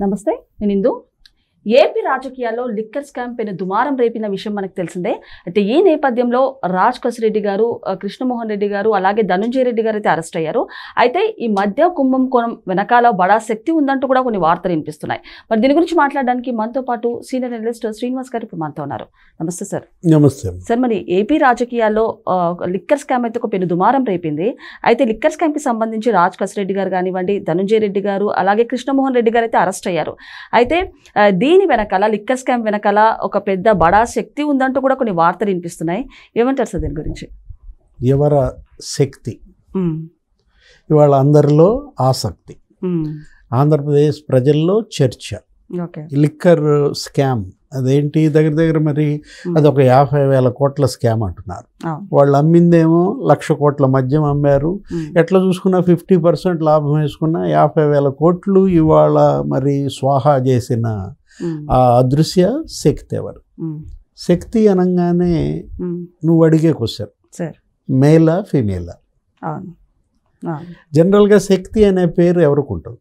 నమస్తే, నేను ఇందు. ఏపీ రాజకీయాల్లో లిక్కర్ స్కామ్ పైన దుమారం రేపిన విషయం మనకు తెలిసిందే. అయితే ఈ నేపథ్యంలో రాజ్ కసిరెడ్డి గారు, కృష్ణమోహన్ రెడ్డి గారు, అలాగే ధనుంజయ రెడ్డి గారు అయితే అరెస్ట్ అయ్యారు. అయితే ఈ మధ్య కుంభకోణం వెనకాల బడా శక్తి ఉందంటూ కూడా కొన్ని వార్తలు వినిపిస్తున్నాయి. మరి దీని గురించి మాట్లాడడానికి మనతో పాటు సీనియర్ అనలిస్ట్ శ్రీనివాస్ గారు ఇప్పుడు మనతో ఉన్నారు. నమస్తే సార్. నమస్తే సార్. మరి ఏపీ రాజకీయాల్లో లిక్కర్ స్కామ్ అయితే ఒక పెను దుమారం రేపింది. అయితే లిక్కర్ స్కామ్కి సంబంధించి రాజ్ కసిరెడ్డి గారు కానివ్వండి, ధనుంజయ రెడ్డి గారు, అలాగే కృష్ణమోహన్ రెడ్డి గారు అయితే అరెస్ట్ అయ్యారు. అయితే దీని వెనకాల, లిక్కర్ స్కామ్ వెనకాల ఒక పెద్ద బడా శక్తి ఉందంటూ కూడా కొన్ని వార్తలు వినిపిస్తున్నాయి. ఏమంటారు సార్ దీని గురించి? ఎవర శక్తి ఇవాళ అందరిలో ఆసక్తి, ఆంధ్రప్రదేశ్ ప్రజల్లో చర్చ. లిక్కర్ స్కామ్ అదేంటి, దగ్గర మరి అదొక 50,000 కోట్ల స్కామ్ అంటున్నారు. వాళ్ళు అమ్మిందేమో 1,00,000 కోట్ల మద్యం అమ్మారు. ఎట్లా చూసుకున్నా 50% లాభం వేసుకున్నా 50,000 కోట్లు ఇవాళ మరి స్వాహా చేసిన ఆ అదృశ్య శక్తి ఎవరు? శక్తి అనగానే నువ్వు అడిగే క్వశ్చన్, మేలా ఫీమేలా? జనరల్గా శక్తి అనే పేరు ఎవరికి ఉంటుంది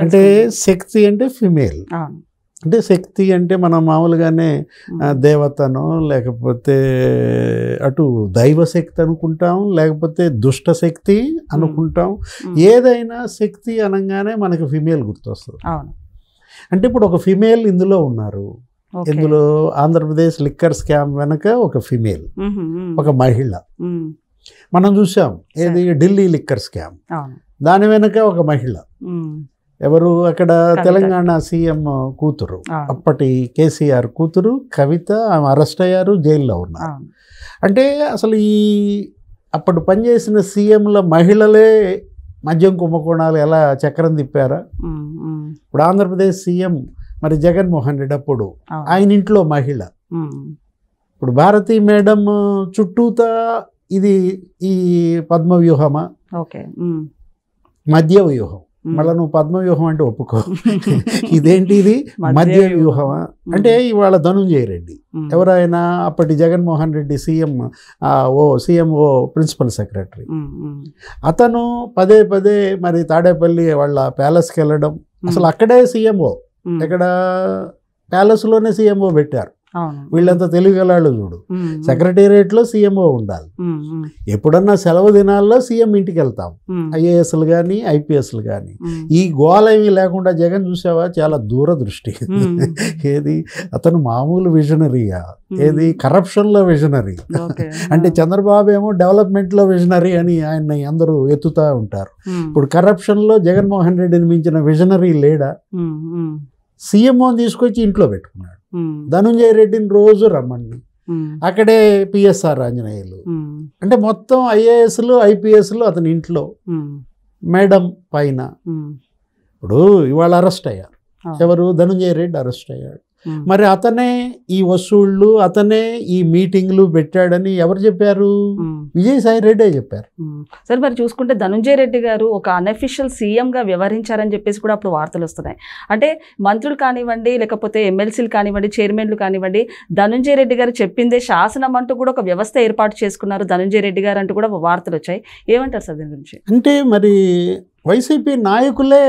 అంటే, శక్తి అంటే ఫీమేల్. అంటే శక్తి అంటే మనం మామూలుగానే దేవతను, లేకపోతే అటు దైవశక్తి అనుకుంటాం, లేకపోతే దుష్ట శక్తి అనుకుంటాం. ఏదైనా శక్తి అనగానే మనకి ఫిమేల్ గుర్తొస్తుంది. అంటే ఇప్పుడు ఒక ఫిమేల్ ఇందులో ఉన్నారు. ఇందులో ఆంధ్రప్రదేశ్ లిక్కర్ స్కామ్ వెనక ఒక ఫిమేల్, ఒక మహిళ మనం చూసాం. ఏది, ఢిల్లీ లిక్కర్ స్కామ్, దాని వెనక ఒక మహిళ. ఎవరు? అక్కడ తెలంగాణ సీఎం కూతురు, అప్పటి కేసీఆర్ కూతురు కవిత. ఆమె అరెస్ట్ అయ్యారు, జైల్లో ఉన్నారు. అంటే అసలు ఈ అప్పుడు పనిచేసిన సీఎంల మహిళలే మద్యం కుంభకోణాలు ఎలా చక్రం తిప్పారా? ఇప్పుడు ఆంధ్రప్రదేశ్ సీఎం మరి జగన్మోహన్ రెడ్డి అప్పుడు ఆయన ఇంట్లో మహిళ. ఇప్పుడు భారతీ మేడం చుట్టూతా ఇది ఈ పద్మవ్యూహమా? మధ్య వ్యూహం. మళ్ళీ నువ్వు పద్మవ్యూహం అంటే ఒప్పుకో. ఇదేంటి, ఇది మధ్య వ్యూహమా? అంటే ఇవాళ ధనుంజయ రెడ్డి ఎవరైనా అప్పటి Jaganmohan Reddy CMO principal secretary. అతను పదే మరి తాడేపల్లి వాళ్ళ ప్యాలెస్కి వెళ్ళడం. అసలు అక్కడే సీఎంఓ, ఇక్కడ ప్యాలెస్లోనే సీఎంఓ పెట్టారు. వీళ్ళంతా తెలివిగలాళ్ళు చూడు. సెక్రటేరియట్లో సీఎంఓ ఉండాలి. ఎప్పుడన్నా సెలవు దినాల్లో సీఎం ఇంటికి వెళ్తాం, ఐఏఎస్లు కానీ ఐపీఎస్లు కానీ. ఈ గోల ఏమీ లేకుండా జగన్ చూసావా, చాలా దూరదృష్టి. ఏది, అతను మామూలు విజనరీయా? ఏది, కరప్షన్లో విజనరీ. అంటే చంద్రబాబు ఏమో డెవలప్మెంట్లో విజనరీ అని ఆయన్ని అందరూ ఎత్తుతా ఉంటారు. ఇప్పుడు కరప్షన్లో జగన్మోహన్ రెడ్డిని మించిన విజనరీ లేడా? సీఎంఓని తీసుకొచ్చి ఇంట్లో పెట్టుకున్నాడు. ధనుంజయ రెడ్డిని రోజు రమ్మండి, అక్కడే పిఎస్ఆర్ ఆంజనేయులు. అంటే మొత్తం ఐఏఎస్లు ఐపీఎస్లు అతని ఇంట్లో, మేడం పైన. ఇప్పుడు ఇవాళ అరెస్ట్ అయ్యారు. ఎవరు? ధనుంజయ రెడ్డి అరెస్ట్ అయ్యాడు. మరి అతనే ఈ వసూళ్లు, అతనే ఈ మీటింగ్లు పెట్టాడని ఎవరు చెప్పారు? విజయసాయి రెడ్డే చెప్పారు. సరే, మరి చూసుకుంటే ధనుంజయ రెడ్డి గారు ఒక అన్అఫీషియల్ సీఎంగా వ్యవహరించారని చెప్పేసి కూడా అప్పుడు వార్తలు వస్తున్నాయి. అంటే మంత్రులు కానివ్వండి, లేకపోతే ఎమ్మెల్సీలు కానివ్వండి, చైర్మన్లు కానివ్వండి, ధనుంజయ రెడ్డి గారు చెప్పిందే శాసనం అంటూ కూడా ఒక వ్యవస్థ ఏర్పాటు చేసుకున్నారు ధనుంజయ రెడ్డి గారు అంటూ కూడా వార్తలు వచ్చాయి. ఏమంటారు సార్ దీని గురించి? అంటే మరి వైసీపీ నాయకులే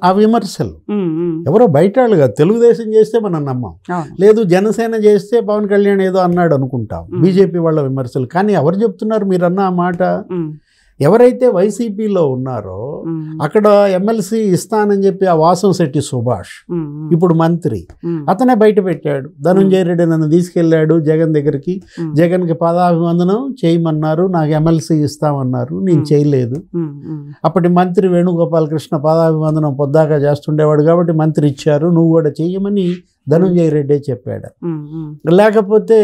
ఆ విమర్శలు. ఎవరో బయట వాళ్ళు కాదు. తెలుగుదేశం చేస్తే మనం నమ్మం, లేదు జనసేన చేస్తే పవన్ కళ్యాణ్ ఏదో అన్నాడు అనుకుంటాం. బీజేపీ వాళ్ళ విమర్శలు. కానీ ఎవరు చెప్తున్నారు మీరు అన్న ఆ మాట? ఎవరైతే వైసీపీలో ఉన్నారో అక్కడ ఎమ్మెల్సీ ఇస్తానని చెప్పి ఆ వాసంశెట్టి సుభాష్ ఇప్పుడు మంత్రి, అతనే బయట పెట్టాడు. ధనుంజయ రెడ్డి నన్ను తీసుకెళ్ళాడు జగన్ దగ్గరికి, జగన్కి పదాభివందనం చేయమన్నారు, నాకు ఎమ్మెల్సీ ఇస్తామన్నారు, నేను చేయలేదు. అప్పటి మంత్రి వేణుగోపాల్ కృష్ణ పదాభివందనం పొద్దాకా చేస్తుండేవాడు కాబట్టి మంత్రి ఇచ్చారు, నువ్వు కూడా చెయ్యమని ధనుంజయ రెడ్డే చెప్పాడు. లేకపోతే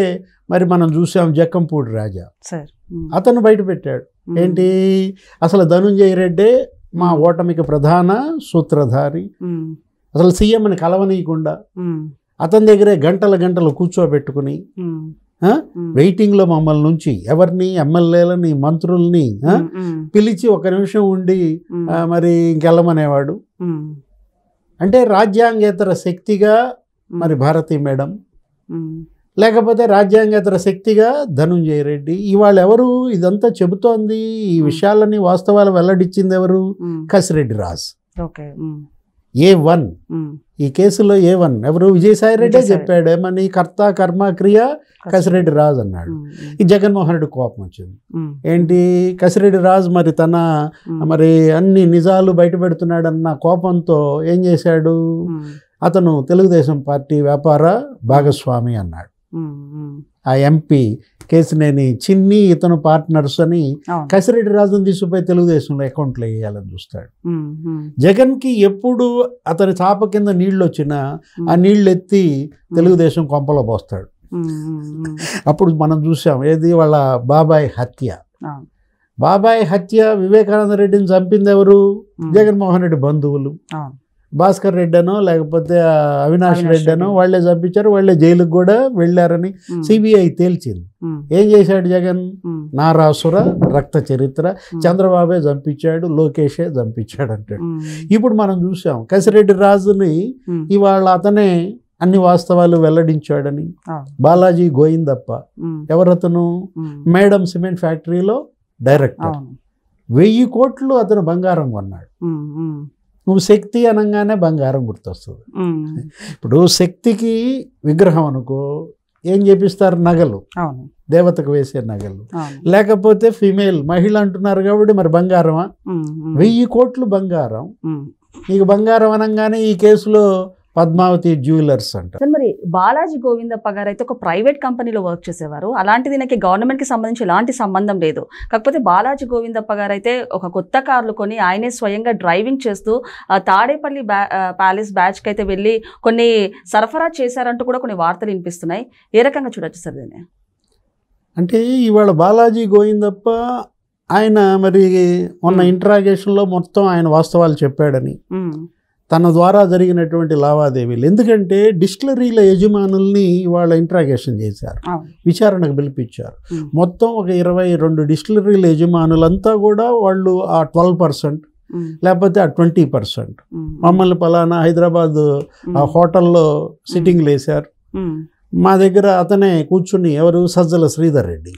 మరి మనం చూసాం జక్కంపూడి రాజా, అతను బయట పెట్టాడు. ఏంటి, అసలు ధనుంజయ రెడ్డే మా ఓటమికి ప్రధాన సూత్రధారి. అసలు సీఎంని కలవనీయకుండా అతని దగ్గరే గంటలు కూర్చోబెట్టుకుని వెయిటింగ్లో మమ్మల్ని నుంచి ఎవరిని, ఎమ్మెల్యేలని, మంత్రుల్ని పిలిచి ఒక నిమిషం ఉండి మరి ఇంకెళ్ళమనేవాడు. అంటే రాజ్యాంగేతర శక్తిగా మరి భారతీ మేడం, లేకపోతే రాజ్యాంగేతర శక్తిగా ధనుంజయ రెడ్డి. ఇవాళ ఎవరు ఇదంతా చెబుతోంది, ఈ విషయాలని వాస్తవాలు వెల్లడిచ్చింది ఎవరు? కసిరెడ్డి రాజ్. A1 ఈ కేసులో A1 ఎవరు విజయసాయి రెడ్డి చెప్పాడు ఏమని కర్త కర్మ క్రియ కసిరెడ్డి రాజు అన్నాడు. ఈ జగన్మోహన్ రెడ్డి కోపం వచ్చింది. ఏంటి కసిరెడ్డి రాజు మరి అన్ని నిజాలు బయట పెడుతున్నాడన్న కోపంతో ఏం చేశాడు, అతను తెలుగుదేశం పార్టీ వ్యాపార భాగస్వామి అన్నాడు. ఆ ఎంపీ కేసినేని చిన్ని ఇతను పార్ట్నర్స్ అని కసిరెడ్డి రాజును తీసుకుపోయి తెలుగుదేశంలో అకౌంట్లో వేయాలని చూస్తాడు. జగన్కి ఎప్పుడు అతని చాప కింద నీళ్ళు వచ్చినా ఆ నీళ్ళు ఎత్తి తెలుగుదేశం కొంపలో పోస్తాడు. అప్పుడు మనం చూసాం ఏది వాళ్ళ బాబాయ్ హత్య. బాబాయ్ హత్య వివేకానంద రెడ్డిని చంపింది ఎవరు, జగన్మోహన్ రెడ్డి బంధువులు. భాస్కర్ రెడ్డి అనో లేకపోతే అవినాష్ రెడ్డి అనో వాళ్ళే చంపించారు, వాళ్ళే జైలుకు కూడా వెళ్ళారని సిబిఐ తేల్చింది. ఏం చేశాడు జగన్, నారాసుర రక్త చరిత్ర, చంద్రబాబే చంపించాడు, లోకేషే చంపించాడు అంటాడు. ఇప్పుడు మనం చూసాం కసిరెడ్డి రాజుని ఇవాళ అతనే అన్ని వాస్తవాలు వెల్లడించాడని. బాలాజీ గోయిందప్ప ఎవరతను, మేడం సిమెంట్ ఫ్యాక్టరీలో డైరెక్టర్, 1000 కోట్లు అతను బంగారం కొన్నాడు. నువ్వు శక్తి అనగానే బంగారం గుర్తొస్తుంది. ఇప్పుడు శక్తికి విగ్రహం అనుకో ఏం చేపిస్తారు, నగలు, దేవతకు వేసే నగలు, లేకపోతే ఫిమేల్ మహిళ అంటున్నారు కాబట్టి మరి బంగారమా, 1000 కోట్లు బంగారం. నీకు బంగారం అనగానే ఈ కేసులో పద్మావతి జ్యువెలర్స్ అంట. మరి బాలాజీ గోవిందప్ప గారు అయితే ఒక ప్రైవేట్ కంపెనీలో వర్క్ చేసేవారు. అలాంటిది నాకు గవర్నమెంట్కి సంబంధించి ఎలాంటి సంబంధం లేదు. కాకపోతే బాలాజీ గోవిందప్ప గారు అయితే ఒక కొత్త కార్లు కొని ఆయనే స్వయంగా డ్రైవింగ్ చేస్తూ తాడేపల్లి ప్యాలెస్ బ్యాచ్కి అయితే వెళ్ళి కొన్ని సరఫరా చేశారంటూ కూడా కొన్ని వార్తలు వినిపిస్తున్నాయి. ఏ రకంగా చూడొచ్చు సార్ దీన్ని? అంటే ఇవాళ బాలాజీ గోవిందప్ప ఆయన మరి మొన్న ఇంట్రాగేషన్లో మొత్తం ఆయన వాస్తవాలు చెప్పాడని, తన ద్వారా జరిగినటువంటి లావాదేవీలు, ఎందుకంటే డిస్టిలరీల యజమానుల్ని వాళ్ళ ఇంట్రాగేషన్ చేశారు, విచారణకు పిలిపించారు. మొత్తం ఒక 22 డిస్టిలరీల యజమానులంతా కూడా వాళ్ళు ఆ 12% లేకపోతే ఆ 20% మమ్మల్ని పలానా హైదరాబాద్ ఆ హోటల్లో సిట్టింగ్లు వేశారు. మా దగ్గర అతనే కూర్చుని, ఎవరు, సజ్జల శ్రీధర్ రెడ్డి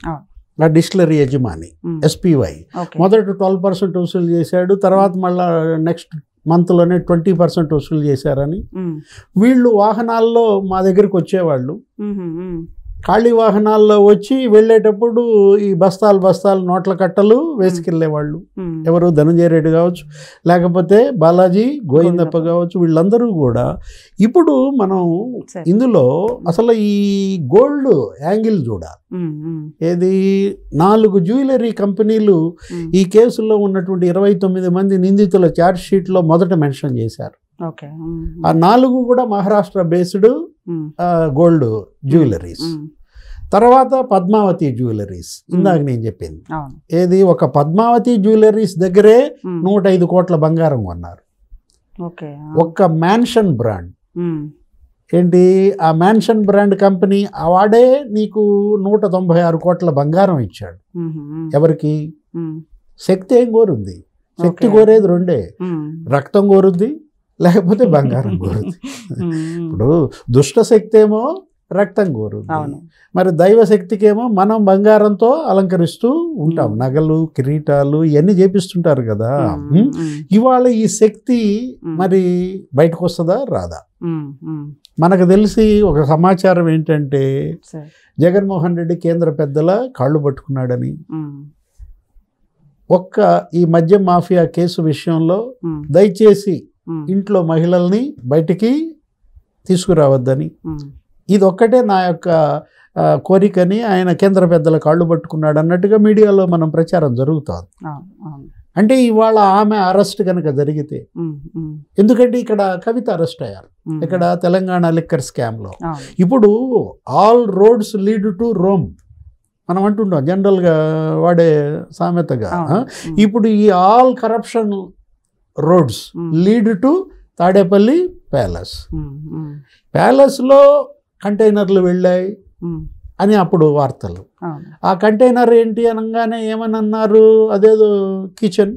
ఆ డిస్టిలరీ యజమాని SPY, మొదట 12% వసూలు చేశాడు, తర్వాత మళ్ళా నెక్స్ట్ మంత్లోనే 20% వసూలు చేశారని. వీళ్ళు వాహనాల్లో మా దగ్గరికి వచ్చేవాళ్ళు, ఖాళీ వాహనాల్లో వచ్చి వెళ్ళేటప్పుడు ఈ బస్తాలు నోట్ల కట్టలు వేసుకెళ్ళేవాళ్ళు. ఎవరు, ధనంజయ రెడ్డి కావచ్చు, లేకపోతే బాలాజీ గోవిందప్ప కావచ్చు, వీళ్ళందరూ కూడా. ఇప్పుడు మనం ఇందులో అసలు ఈ గోల్డ్ యాంగిల్ చూడాలి. ఏది, 4 జ్యువెలరీ కంపెనీలు ఈ కేసులో ఉన్నటువంటి 29 మంది నిందితుల ఛార్జ్ షీట్లో మొదట మెన్షన్ చేశారు. ఆ 4 కూడా మహారాష్ట్ర బేస్డ్ గోల్డ్ జ్యువెలరీస్. తర్వాత పద్మావతి జ్యువెలరీస్, ఇందాక నేను చెప్పింది ఏది, ఒక పద్మావతి జ్యువెలరీస్ దగ్గరే 105 కోట్ల బంగారం కొన్నారు. ఒక్క మ్యాన్షన్ బ్రాండ్ ఏంటి, ఆ మ్యాన్షన్ బ్రాండ్ కంపెనీ వాడే నీకు 196 కోట్ల బంగారం ఇచ్చాడు. ఎవరికి? శక్తి ఏం కోరుంది? శక్తి కోరేది రెండే, రక్తం కోరుద్ది లేకపోతే బంగారం కోరుద్ది. ఇప్పుడు దుష్ట శక్తి ఏమో రక్తం కోరుద్ది, మరి దైవశక్తికేమో మనం బంగారంతో అలంకరిస్తూ ఉంటాం, నగలు కిరీటాలు ఇవన్నీ చేపిస్తుంటారు కదా. ఇవాళ ఈ శక్తి మరి బయటకు వస్తుందా రాదా? మనకు తెలిసి ఒక సమాచారం ఏంటంటే జగన్మోహన్ రెడ్డి కేంద్ర పెద్దల కాళ్ళు పట్టుకున్నాడని, ఒక్క ఈ మద్యం మాఫియా కేసు విషయంలో దయచేసి ఇంట్లో మహిళల్ని బయటికి తీసుకురావద్దని, ఇదొక్కటే నా యొక్క కోరికని ఆయన కేంద్ర పెద్దల కాళ్ళు పట్టుకున్నాడు అన్నట్టుగా మీడియాలో మనం ప్రచారం జరుగుతుంది. అంటే ఇవాళ ఆమె అరెస్ట్ కనుక జరిగితే, ఎందుకంటే ఇక్కడ కవిత అరెస్ట్ అయ్యారు ఇక్కడ తెలంగాణ లిక్కర్ స్కామ్లో. ఇప్పుడు all roads lead to Rome మనం అంటుంటాం జనరల్గా వాడే సామెతగా. ఇప్పుడు ఈ all corruption roads lead to Tadepalli ప్యాలెస్లో కంటైనర్లు వెళ్ళాయి అని అప్పుడు వార్తలు. ఆ కంటైనర్ ఏంటి అనగానే ఏమని అన్నారు, అదేదో కిచెన్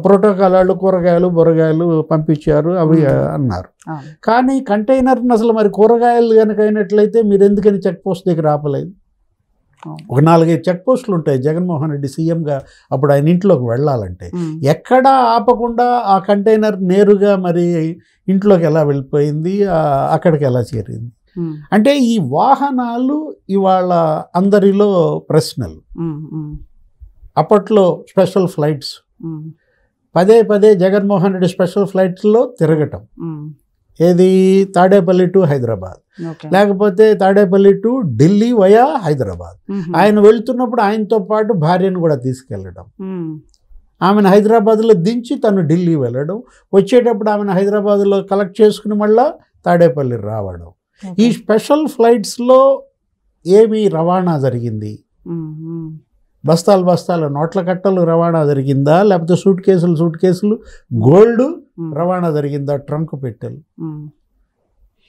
ప్రోటోకాల్ వాళ్ళు కూరగాయలు బొరగాయలు పంపించారు అవి అన్నారు. కానీ కంటైనర్ని అసలు మరి కూరగాయలు కనుక అయినట్లయితే మీరు ఎందుకని చెక్ పోస్ట్ దగ్గర ఆపలేదు? ఒక 4-5 చెక్ పోస్టులు ఉంటాయి జగన్మోహన్ రెడ్డి సీఎంగా అప్పుడు ఆయన ఇంట్లోకి వెళ్ళాలంటే. ఎక్కడా ఆపకుండా ఆ కంటైనర్ నేరుగా మరి ఇంట్లోకి ఎలా వెళ్ళిపోయింది, అక్కడికి ఎలా చేరింది అంటే ఈ వాహనాలు ఇవాళ అందరిలో ప్రశ్నలు. అప్పట్లో స్పెషల్ ఫ్లైట్స్ పదే జగన్మోహన్ రెడ్డి స్పెషల్ ఫ్లైట్స్లో తిరగటం, ఏది తాడేపల్లి టు హైదరాబాద్, లేకపోతే తాడేపల్లి టు ఢిల్లీ వయా హైదరాబాద్. ఆయన వెళ్తున్నప్పుడు ఆయనతో పాటు భార్యను కూడా తీసుకెళ్ళడం, ఆమెను హైదరాబాద్లో దించి తను ఢిల్లీ వెళ్ళడం, వచ్చేటప్పుడు ఆమెను హైదరాబాద్లో కలెక్ట్ చేసుకుని మళ్ళా తాడేపల్లి రావడం. ఈ స్పెషల్ ఫ్లైట్స్లో ఏమి రవాణా జరిగింది? బస్తాలు నోట్ల కట్టలు రవాణా జరిగిందా, లేకపోతే సూట్ కేసులు గోల్డ్ రవాణా జరిగిందా, ట్రంక్ పెట్టెలు?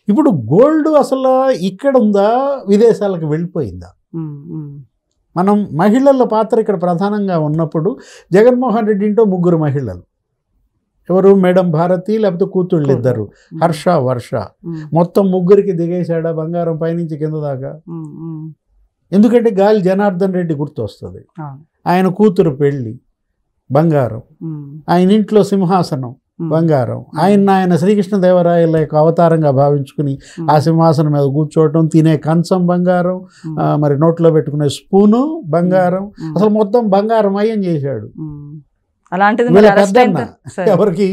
ఇప్పుడు గోల్డ్ అసలు ఇక్కడ ఉందా, విదేశాలకు వెళ్ళిపోయిందా? మనం మహిళల పాత్ర ఇక్కడ ప్రధానంగా ఉన్నప్పుడు జగన్మోహన్ రెడ్డి ఇంటో 3 మహిళలు, ఎవరు? మేడం భారతి, లేకపోతే కూతుళ్ళు 2, హర్ష, వర్ష. మొత్తం 3కి దిగేశాడా బంగారం పైనుంచి కింద దాకా? ఎందుకంటే గాలి జనార్దన్ రెడ్డి గుర్తొస్తుంది. ఆయన కూతురు పెళ్ళి బంగారం, ఆయన ఇంట్లో సింహాసనం బంగారం, ఆయన శ్రీకృష్ణదేవరాయల యొక్క అవతారంగా భావించుకుని ఆ సింహాసనం మీద కూర్చోవటం, తినే కంచం బంగారం, మరి నోట్లో పెట్టుకునే స్పూను బంగారం, అసలు మొత్తం బంగారం అయ్యం చేశాడు. పెద్దన్న ఎవరికి?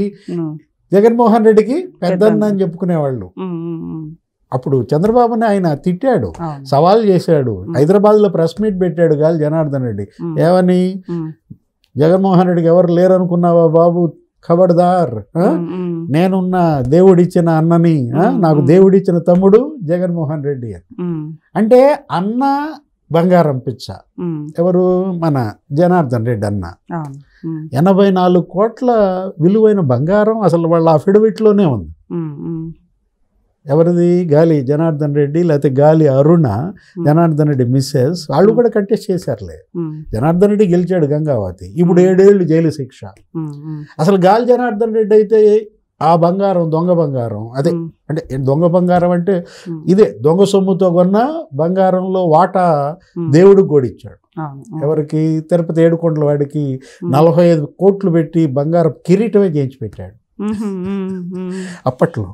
జగన్మోహన్ రెడ్డికి పెద్దన్న అని చెప్పుకునేవాళ్ళు. అప్పుడు చంద్రబాబుని ఆయన తిట్టాడు, సవాల్ చేశాడు, హైదరాబాద్లో ప్రెస్ మీట్ పెట్టాడు గాలి జనార్దన్ రెడ్డి. ఏమని? జగన్మోహన్ రెడ్డికి ఎవరు లేరు అనుకున్నావా బాబు, ఖబర్దార్, నేనున్న దేవుడిచ్చిన అన్నని, నాకు దేవుడిచ్చిన తమ్ముడు జగన్మోహన్ రెడ్డి అని. అంటే అన్న బంగారం పిచ్చ. ఎవరు? మన జనార్దన్ రెడ్డి అన్న. 84 కోట్ల విలువైన బంగారం అసలు వాళ్ళ అఫిడవిట్లోనే ఉంది. ఎవరిది? గాలి జనార్దన్ రెడ్డి, లేకపోతే గాలి అరుణ, జనార్దన్ రెడ్డి మిస్సెస్, వాళ్ళు కూడా కంటెస్ట్ చేశారులే. జనార్దన్ రెడ్డి గెలిచాడు గంగావతి, ఇప్పుడు 7 ఏళ్ళు జైలు శిక్ష. అసలు గాలి జనార్దన్ రెడ్డి అయితే ఆ బంగారం దొంగ బంగారం, అదే అంటే దొంగ బంగారం అంటే ఇదే దొంగ సొమ్ముతో కొన్న బంగారంలో వాటా దేవుడికి గోడిచ్చాడు. ఎవరికి? తిరుపతి ఏడుకొండల వాడికి 45 కోట్లు పెట్టి బంగారం కిరీటమే చేయించి పెట్టాడు అప్పట్లో.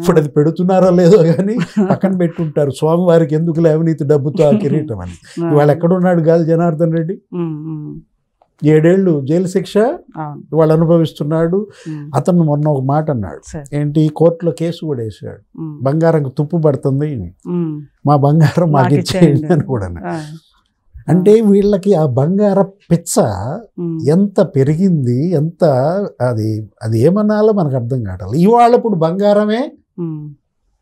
ఇప్పుడు అది పెడుతున్నారో లేదో కానీ పక్కన పెట్టుంటారు, స్వామివారికి ఎందుకు అవినీతి డబ్బుతో ఆ కిరీటం అని. ఇవాళ ఎక్కడున్నాడు గాలి జనార్దన్ రెడ్డి? 7 ఏళ్ళు జైలు శిక్ష వాళ్ళు అనుభవిస్తున్నాడు. అతను మొన్న ఒక మాట అన్నాడు, ఏంటి? కోర్టులో కేసు కూడా వేసాడు, బంగారం తుప్పు పడుతుంది, మా బంగారం మాకు ఇచ్చేయండి అని కూడా. అంటే వీళ్ళకి ఆ బంగార పిచ్చ ఎంత పెరిగింది, ఎంత అది ఏమన్నాలో మనకు అర్థం కావట్లేదు. ఇవాళ ఇప్పుడు బంగారమే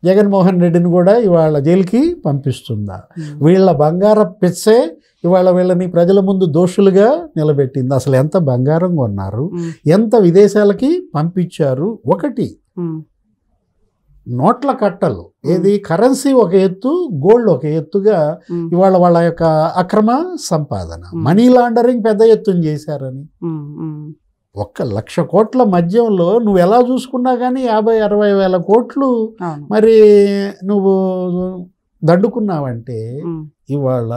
జగన్మోహన్ రెడ్డిని కూడా ఇవాళ జైలుకి పంపిస్తుందా? వీళ్ళ బంగార పిచ్చే ఇవాళ వీళ్ళని ప్రజల ముందు దోషులుగా నిలబెట్టింది. అసలు ఎంత బంగారం కొన్నారు, ఎంత విదేశాలకి పంపించారు. ఒకటి నోట్ల కట్టలు, ఏది కరెన్సీ ఒక ఎత్తు, గోల్డ్ ఒక ఎత్తుగా ఇవాళ వాళ్ళ యొక్క అక్రమ సంపాదన, మనీ లాండరింగ్ పెద్ద ఎత్తున చేశారని. 1,00,000 కోట్ల మధ్యంలో నువ్వు ఎలా చూసుకున్నా కానీ 50-60 వేల కోట్లు మరి నువ్వు దండుకున్నావంటే ఇవాళ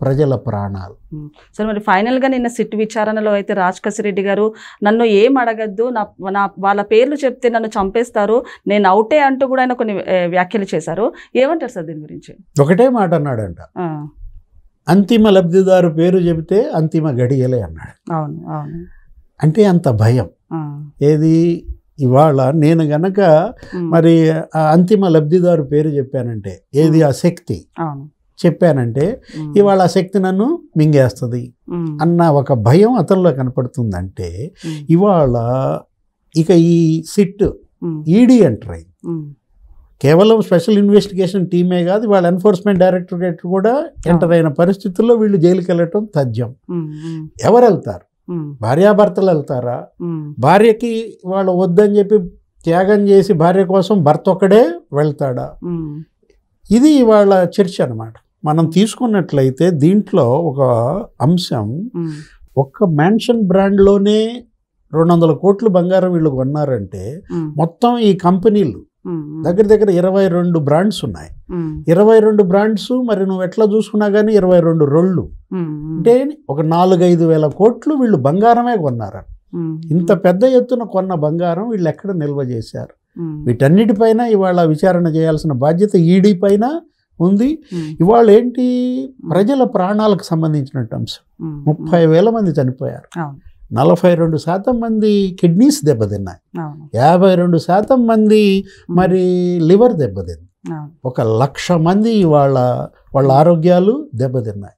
ప్రజల ప్రాణాలు. సరే, మరి ఫైనల్గా నిన్న సిట్ విచారణలో అయితే రాజకేశ్వరరెడ్డి గారు నన్ను ఏం అడగద్దు, నా వాళ్ళ పేర్లు చెప్తే నన్ను చంపేస్తారు, నేను అవుటే అంటూ కూడా ఆయన కొన్ని వ్యాఖ్యలు చేశారు. ఏమంటారు సార్ దీని గురించి? ఒకటే మాట అన్నాడంట, అంతిమ లబ్ధిదారు పేరు చెబితే అంతిమ గడియలే అన్నాడు. అవును అవును. అంటే అంత భయం. ఏది? ఇవాళ నేను గనక మరి ఆ అంతిమ లబ్ధిదారు పేరు చెప్పానంటే, ఏది ఆ శక్తి చెప్పానంటే ఇవాళ ఆ శక్తి నన్ను మింగేస్తుంది అన్న ఒక భయం అతనిలో కనపడుతుందంటే, ఇవాళ ఇక ఈ సిట్ ఈడీ ఎంటర్ అయింది. కేవలం స్పెషల్ ఇన్వెస్టిగేషన్ టీమే కాదు, వాళ్ళ ఎన్ఫోర్స్మెంట్ డైరెక్టరేట్ కూడా ఎంటర్ అయిన పరిస్థితుల్లో వీళ్ళు జైలుకి వెళ్ళటం తథ్యం. ఎవరు వెళ్తారు? భార్యాభర్తలు వెళ్తారా? భార్యకి వాళ్ళు వద్దని చెప్పి త్యాగం చేసి భార్య కోసం భర్త ఒక్కడే వెళ్తాడా? ఇది ఇవాళ చర్చ అన్నమాట. మనం తీసుకున్నట్లయితే దీంట్లో ఒక అంశం, ఒక్క మ్యాన్షన్ బ్రాండ్లోనే 200 కోట్లు బంగారం వీళ్ళు కొన్నారంటే మొత్తం ఈ కంపెనీలు దగ్గర దగ్గర 22 బ్రాండ్స్ ఉన్నాయి. 22 బ్రాండ్స్, మరి నువ్వు ఎట్లా చూసుకున్నా కానీ 22 రోళ్ళు అంటే ఒక 4-5 వేల కోట్లు వీళ్ళు బంగారమే కొన్నారు. ఇంత పెద్ద ఎత్తున కొన్న బంగారం వీళ్ళు ఎక్కడ నిల్వ చేశారు? వీటన్నిటిపైన ఇవాళ విచారణ చేయాల్సిన బాధ్యత ఈడీ పైన ఉంది. ఇవాళ ఏంటి, ప్రజల ప్రాణాలకు సంబంధించినట్టు అంశం. 30,000 మంది చనిపోయారు. 42% మంది కిడ్నీస్ దెబ్బతిన్నాయి. 52% మంది మరి లివర్ దెబ్బతింది. 1,00,000 మంది వాళ్ళ ఆరోగ్యాలు దెబ్బతిన్నాయి.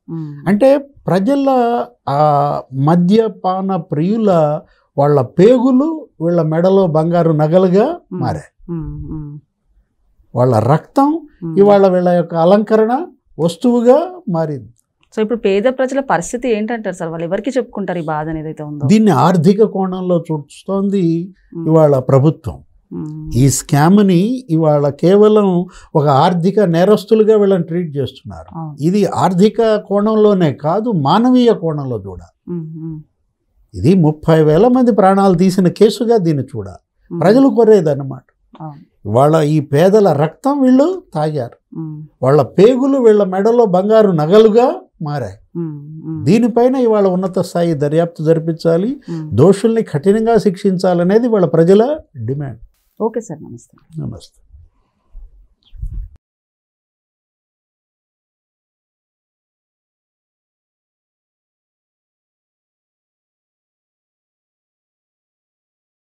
అంటే ప్రజల ఆ మద్యపాన ప్రియుల వాళ్ళ పేగులు వీళ్ళ మెడలో బంగారు నగలుగా మారాయి. వాళ్ళ రక్తం ఇవాళ వీళ్ళ యొక్క అలంకరణ వస్తువుగా మారింది. సో ఇప్పుడు పేద ప్రజల పరిస్థితి ఏంటంటారు సార్? వాళ్ళు ఎవరికి చెప్పుకుంటారు ఈ బాధ ఏదైతే ఉందో? దీన్ని ఆర్థిక కోణంలో చూస్తోంది ఇవాళ ప్రభుత్వం. ఈ స్కామ్ని ఇవాళ కేవలం ఒక ఆర్థిక నేరస్తులుగా వీళ్ళని ట్రీట్ చేస్తున్నారు. ఇది ఆర్థిక కోణంలోనే కాదు, మానవీయ కోణంలో చూడాలి. ఇది 30,000 మంది ప్రాణాలు తీసిన కేసుగా దీన్ని చూడాలి. ప్రజలు కోరేదన్నమాట. వాళ్ళ ఈ పేదల రక్తం వీళ్ళు తాగారు. వాళ్ళ పేగులు వీళ్ళ మెడలో బంగారు నగలుగా మారాయి. దీనిపైన ఇవాళ ఉన్నత స్థాయి దర్యాప్తు జరిపించాలి, దోషుల్ని కఠినంగా శిక్షించాలనేది వాళ్ళ ప్రజల డిమాండ్. ఓకే సార్, నమస్తే. నమస్తే.